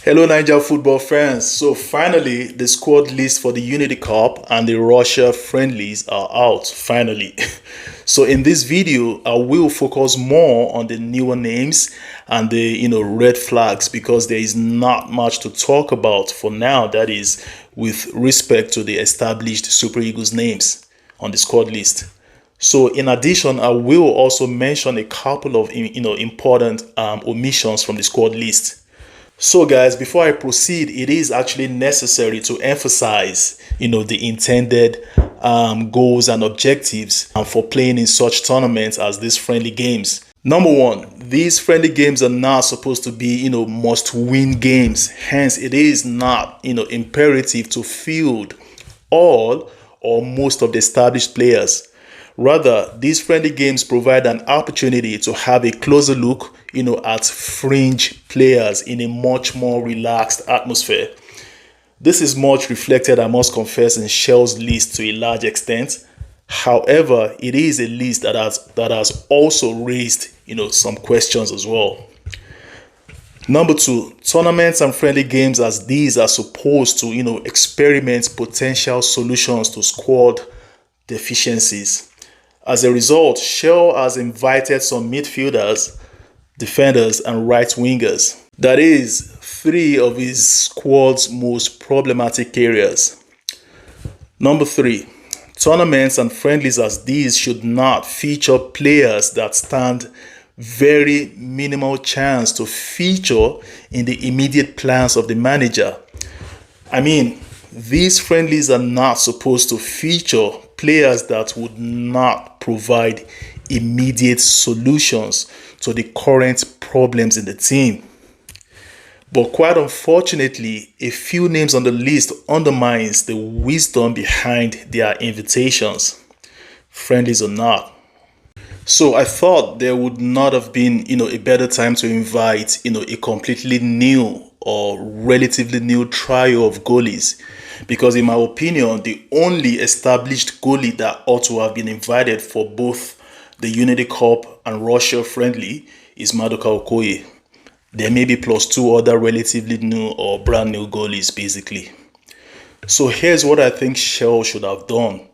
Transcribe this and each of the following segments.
Hello, Niger football fans. So finally, the squad list for the Unity Cup and the Russia friendlies are out, finally. So in this video, I will focus more on the newer names and the, red flags because there is not much to talk about for now, that is with respect to the established Super Eagles names on the squad list. So in addition, I will also mention a couple of, important omissions from the squad list. So guys, before I proceed, it is actually necessary to emphasize, the intended goals and objectives for playing in such tournaments as these friendly games. Number one, these friendly games are not supposed to be, must-win games. Hence, it is not, imperative to field all or most of the established players. Rather, these friendly games provide an opportunity to have a closer look, at fringe players in a much more relaxed atmosphere. This is much reflected, I must confess, in Chelle's list to a large extent. However, it is a list that has also raised, some questions as well. Number two, tournaments and friendly games as these are supposed to, experiment potential solutions to squad deficiencies. As a result, Chelle has invited some midfielders, defenders, and right wingers. That is, three of his squad's most problematic areas. Number three, tournaments and friendlies as these should not feature players that stand very minimal chance to feature in the immediate plans of the manager. I mean, these friendlies are not supposed to feature players that would not provide immediate solutions to the current problems in the team. But quite unfortunately, a few names on the list undermines the wisdom behind their invitations, friendlies or not. So I thought there would not have been, a better time to invite, a completely new or relatively new trio of goalies. Because in my opinion, the only established goalie that ought to have been invited for both the Unity Cup and Russia friendly is Maduka Okoye. There may be plus two other relatively new or brand new goalies, basically. So here's what I think Chelle should have done.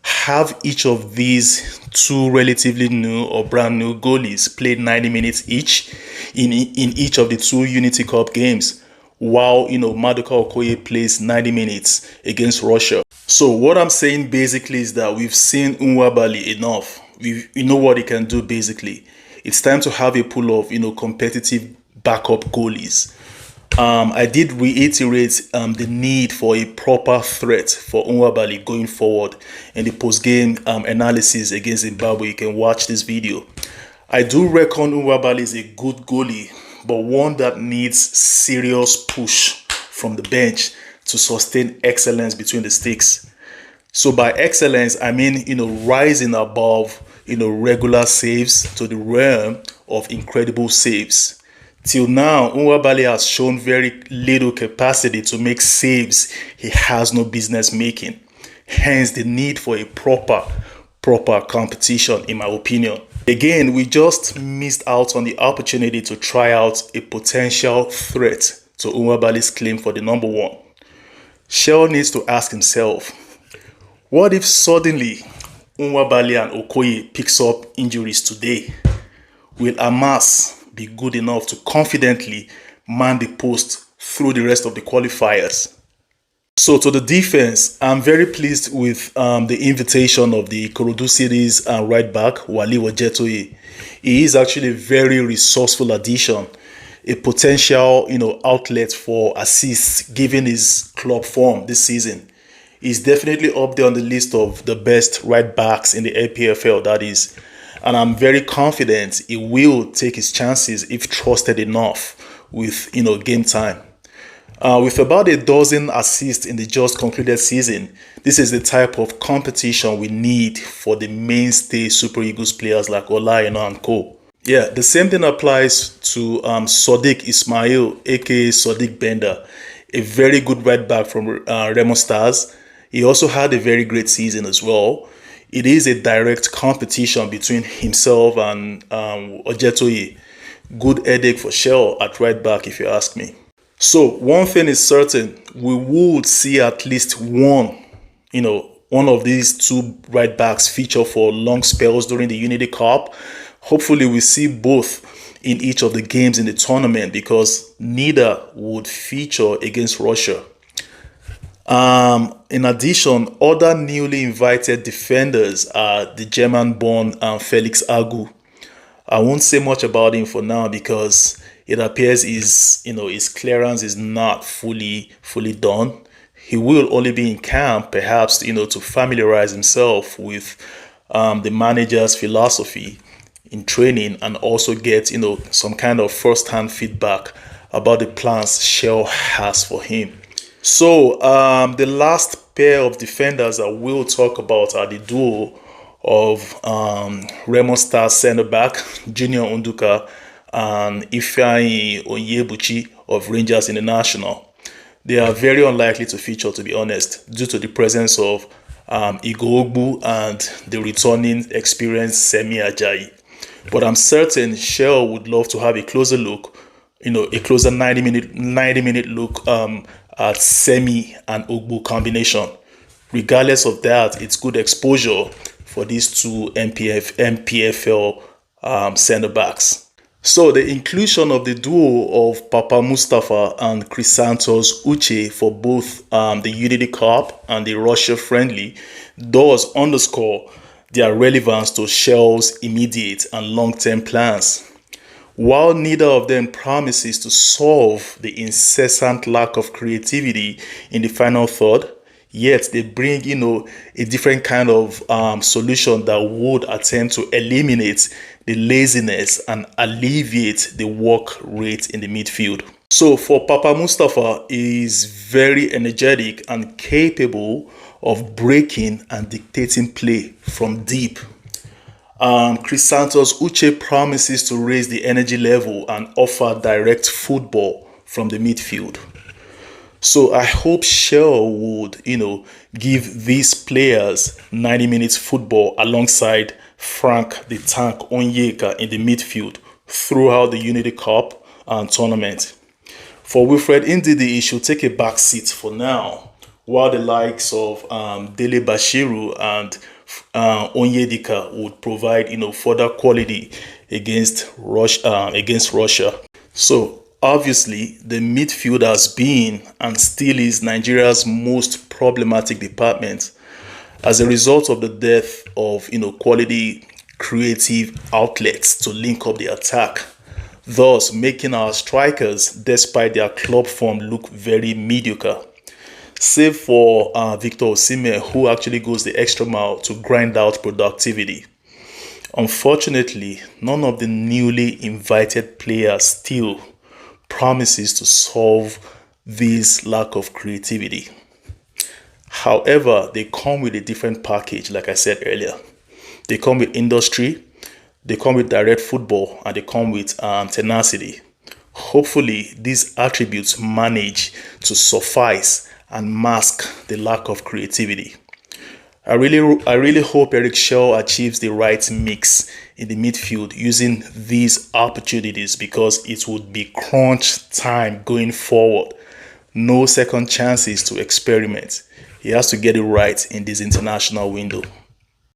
Have each of these two relatively new or brand new goalies play 90 minutes each in each of the two Unity Cup games, while Maduka Okoye plays 90 minutes against Russia. So what I'm saying basically is that we've seen Nwabali enough. We know what he can do basically. It's time to have a pool of competitive backup goalies. I did reiterate the need for a proper threat for Nwabali going forward in the post-game analysis against Zimbabwe. You can watch this video. I do reckon Nwabali is a good goalie, but one that needs serious push from the bench to sustain excellence between the sticks. So by excellence, I mean, rising above, regular saves to the realm of incredible saves. Till now, Nwabali has shown very little capacity to make saves he has no business making. Hence the need for a proper competition, in my opinion. Again, we just missed out on the opportunity to try out a potential threat to Nwabali's claim for the number one. Chelle needs to ask himself, what if suddenly Nwabali and Okoye picks up injuries today? Will Amas be good enough to confidently man the post through the rest of the qualifiers? So to the defense, I'm very pleased with the invitation of the Ikorodu series right back, Wale Ojetoye. He is actually a very resourceful addition, a potential outlet for assists given his club form this season. He's definitely up there on the list of the best right backs in the NPFL, that is. And I'm very confident he will take his chances if trusted enough with, game time. With about a dozen assists in the just concluded season, this is the type of competition we need for the mainstay Super Eagles players like Olayeno and co. Yeah, the same thing applies to Sadiq Ismail, aka Sadiq Bender, a very good right back from Remo Stars. He also had a very great season as well. It is a direct competition between himself and Ojetoye. Good headache for Chelle at right back, if you ask me. So one thing is certain, we would see at least one of these two right backs feature for long spells during the Unity Cup. Hopefully we see both in each of the games in the tournament, because neither would feature against Russia. In addition, other newly invited defenders are the German-born Felix Agu. I won't say much about him for now because it appears his clearance is not fully done. He will only be in camp, perhaps to familiarize himself with the manager's philosophy in training, and also get some kind of first-hand feedback about the plans Chelle has for him. So the last pair of defenders I will talk about are the duo of Remo Star centre back Junior Unduka and Ifeanyi Onyebuchi of Rangers International. They are very unlikely to feature, to be honest, due to the presence of Igogbu and the returning experienced Semi Ajayi. But I'm certain Chelle would love to have a closer look, a closer 90-minute look at Semi and Ogbu combination. Regardless of that, it's good exposure for these two NPFL centre backs. So the inclusion of the duo of Papa Mustafa and Chrysanthos Uche for both the Unity Cup and the Russia friendly does underscore their relevance to Chelle's immediate and long-term plans. While neither of them promises to solve the incessant lack of creativity in the final third, yet they bring, a different kind of solution that would attempt to eliminate the laziness and alleviate the work rate in the midfield. So for Papa Mustafa, he is very energetic and capable of breaking and dictating play from deep. Chrysanthos Uche promises to raise the energy level and offer direct football from the midfield. So I hope Chelle would, give these players 90 minutes football alongside Frank the Tank Onyeka in the midfield throughout the Unity Cup and tournament. For Wilfred Ndidi, he should take a back seat for now, while the likes of Dele Bashiru and Onyedika would provide, further quality against Russia. So obviously, the midfield has been and still is Nigeria's most problematic department as a result of the death of quality creative outlets to link up the attack, thus making our strikers, despite their club form, look very mediocre. Save for Victor Osimhen, who actually goes the extra mile to grind out productivity. Unfortunately, none of the newly invited players still promises to solve this lack of creativity. However, they come with a different package, like I said earlier. They come with industry, they come with direct football, and they come with tenacity. Hopefully, these attributes manage to suffice and mask the lack of creativity. I really hope Eric Chelle achieves the right mix in the midfield using these opportunities, because it would be crunch time going forward. No second chances to experiment. He has to get it right in this international window.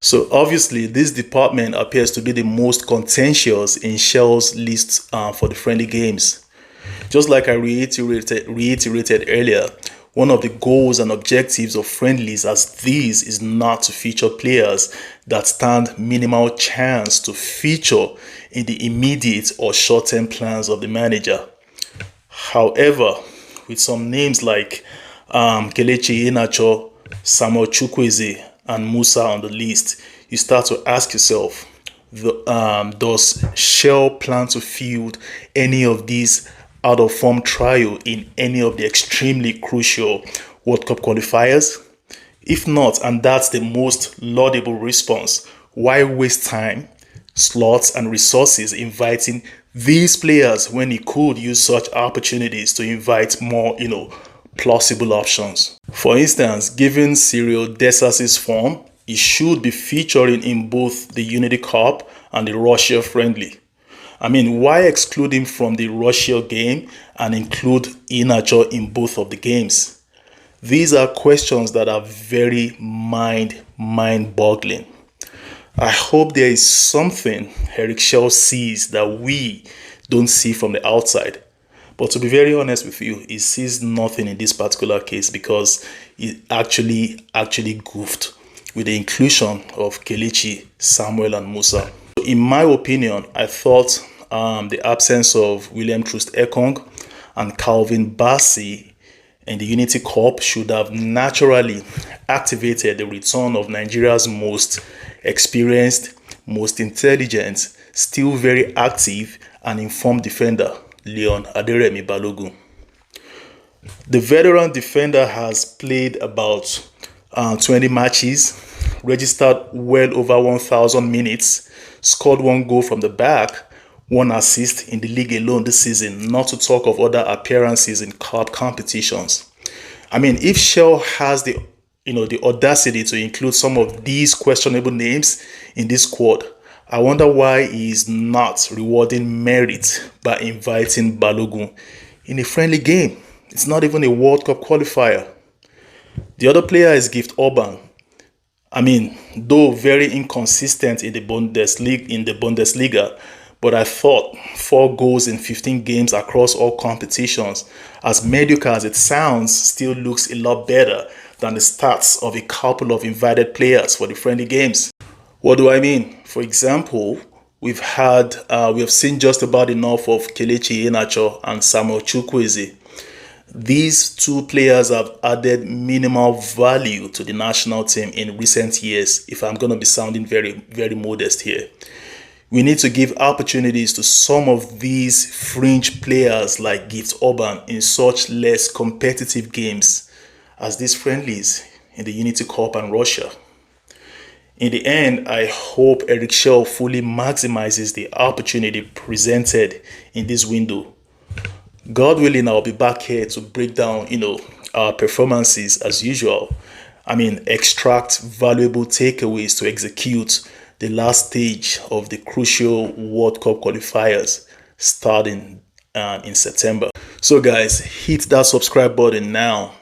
So obviously, this department appears to be the most contentious in Chelle's list for the friendly games. Just like I reiterated earlier, one of the goals and objectives of friendlies as these is not to feature players that stand minimal chance to feature in the immediate or short-term plans of the manager. However, with some names like Kelechi Iheanacho, Samuel Chukwueze, and Musa on the list, you start to ask yourself, does Chelle plan to field any of these out of form trio in any of the extremely crucial World Cup qualifiers? If not, and that's the most laudable response, why waste time, slots, and resources inviting these players when he could use such opportunities to invite more, plausible options? For instance, given Cyril Dessas's form, he should be featuring in both the Unity Cup and the Russia friendly. I mean, why exclude him from the Russia game and include Iheanacho in both of the games? These are questions that are very mind-boggling. I hope there is something Eric Chelle sees that we don't see from the outside. But to be very honest with you, he sees nothing in this particular case because he actually goofed with the inclusion of Kelechi, Samuel and Musa. In my opinion, I thought the absence of William Troost-Ekong and Calvin Bassey in the Unity Cup should have naturally activated the return of Nigeria's most experienced, most intelligent, still very active and informed defender, Leon Aderemi Balogun. The veteran defender has played about 20 matches, registered well over 1,000 minutes, scored 1 goal from the back, 1 assist in the league alone this season, not to talk of other appearances in cup competitions. I mean, if Chelle has the audacity to include some of these questionable names in this squad, I wonder why he is not rewarding merit by inviting Balogun in a friendly game. It's not even a World Cup qualifier. The other player is Gift Orban. I mean, though very inconsistent in the Bundesliga, but I thought 4 goals in 15 games across all competitions, as mediocre as it sounds, still looks a lot better than the stats of a couple of invited players for the friendly games. What do I mean? For example, we have seen just about enough of Kelechi Iheanacho and Samuel Chukwueze. These 2 players have added minimal value to the national team in recent years, if I'm going to be sounding very modest here. We need to give opportunities to some of these fringe players like Gift Orban in such less competitive games as these friendlies in the Unity Cup and Russia. In the end, I hope Eric Chelle fully maximizes the opportunity presented in this window. God willing, I'll be back here to break down, our performances as usual. I mean, extract valuable takeaways to execute the last stage of the crucial World Cup qualifiers starting in September. So guys, hit that subscribe button now.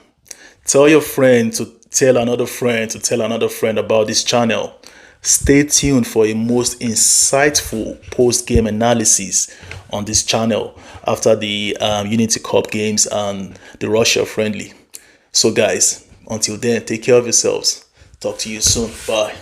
Tell your friend to tell another friend to tell another friend about this channel. Stay tuned for a most insightful post-game analysis on this channel after the Unity Cup games and the Russia friendly. So guys, until then, take care of yourselves. Talk to you soon. Bye.